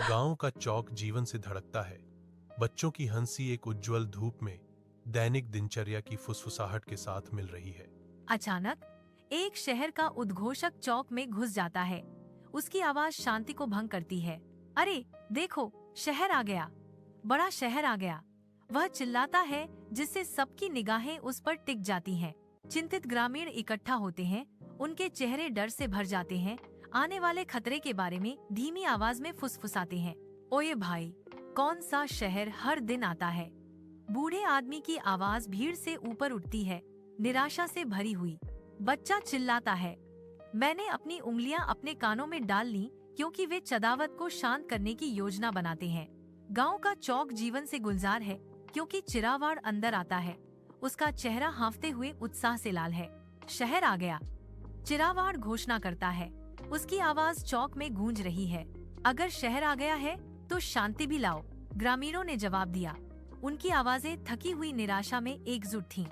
गांव का चौक जीवन से धड़कता है। बच्चों की हंसी एक उज्जवल धूप में दैनिक दिनचर्या की फुसफुसाहट के साथ मिल रही है। अचानक एक शहर का उद्घोषक चौक में घुस जाता है। उसकी आवाज शांति को भंग करती है। अरे देखो, शहर आ गया, बड़ा शहर आ गया। वह चिल्लाता है जिससे सबकी निगाहें उस पर टिक जाती हैं। चिंतित ग्रामीण इकट्ठा होते हैं, उनके चेहरे डर से भर जाते हैं। आने वाले खतरे के बारे में धीमी आवाज में फुसफुसाते हैं। ओए भाई, कौन सा शहर हर दिन आता है? बूढ़े आदमी की आवाज भीड़ से ऊपर उठती है, निराशा से भरी हुई। बच्चा चिल्लाता है, मैंने अपनी उंगलियां अपने कानों में डाल ली क्योंकि वे चदावत को शांत करने की योजना बनाते हैं। गांव का चौक जीवन से गुलजार है क्योंकि चिरावाड़ अंदर आता है। उसका चेहरा हाँफते हुए उत्साह से लाल है। शहर आ गया, चिरावाड़ घोषणा करता है। उसकी आवाज चौक में गूंज रही है। अगर शहर आ गया है तो शांति भी लाओ, ग्रामीणों ने जवाब दिया। उनकी आवाजें थकी हुई निराशा में एकजुट थीं।